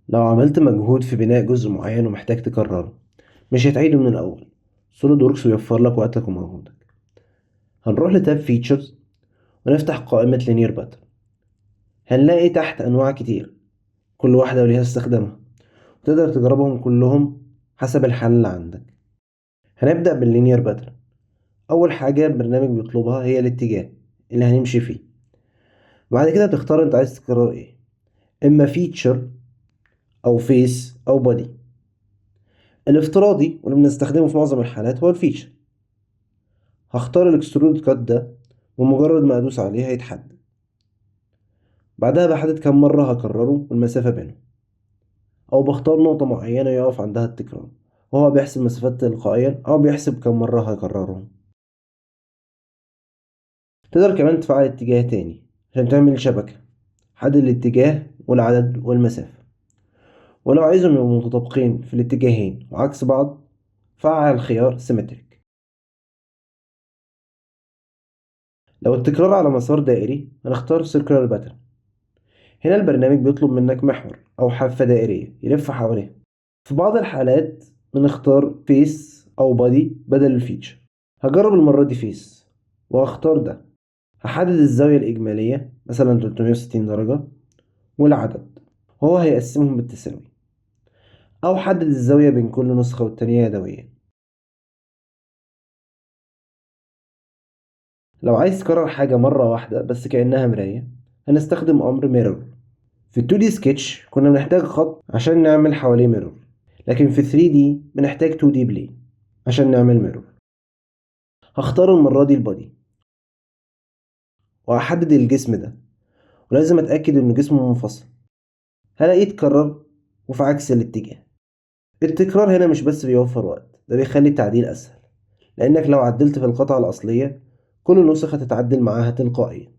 لو عملت مجهود في بناء جزء معين ومحتاج تكرره، مش هتعيده من الأول. SolidWorks بيوفر لك وقتك ومجهودك. هنروح لتاب فيتشرز ونفتح قائمة Linear Pattern. هنلاقي تحت أنواع كتير، كل واحدة وليها استخدامها، وتقدر تجربهم كلهم حسب الحل اللي عندك. هنبدأ باللينير باترن. أول حاجة البرنامج بيطلبها هي الاتجاه اللي هنمشي فيه. بعد كده تختار انت عايز تكرر ايه، اما فيتشر او فيس او بودي. الافتراضي واللي بنستخدمه في معظم الحالات هو الفيتشر. هختار الاكسترود كات ده، ومجرد ما ادوس عليه هيتحدد. بعدها بحدد كم مرة هكرره والمسافة بينهم، او بختار نقطة معينة يقف عندها التكرار، وهو بيحسب مسافات تلقائيا او بيحسب كم مرة هكررهم. تقدر كمان تفعل اتجاه تاني عشان تعمل شبكة، حدد الاتجاه والعدد والمسافة. ولو عايزهم يبقوا متطابقين في الاتجاهين وعكس بعض، فعل خيار سيمتريك. لو التكرار على مسار دائري هنختار سيركلر باترن. هنا البرنامج بيطلب منك محور أو حافة دائرية يلف حواليها. في بعض الحالات بنختار فيس أو بادي بدل الفيتشر. هجرب المرة دي فيس وهختار ده. هحدد الزاوية الإجمالية مثلا 360 درجة والعدد، وهو هيقسمهم بالتساوي، أو حدد الزاوية بين كل نسخة والتانية يدويا. لو عايز تكرر حاجة مرة واحدة بس كأنها مراية، هنستخدم أمر ميرور. في ال 2D سكتش كنا بنحتاج خط عشان نعمل حواليه ميرور، لكن في 3D بنحتاج 2D بلين عشان نعمل ميرور. هختار المرة دي البادي، وهحدد الجسم ده، ولازم أتأكد إنه جسمه منفصل. هلاقيه اتكرر وفي عكس الاتجاه. التكرار هنا مش بس بيوفر وقت، ده بيخلي التعديل أسهل، لأنك لو عدلت في القطعة الأصلية كل نسخة هتتعدل معاها تلقائيا.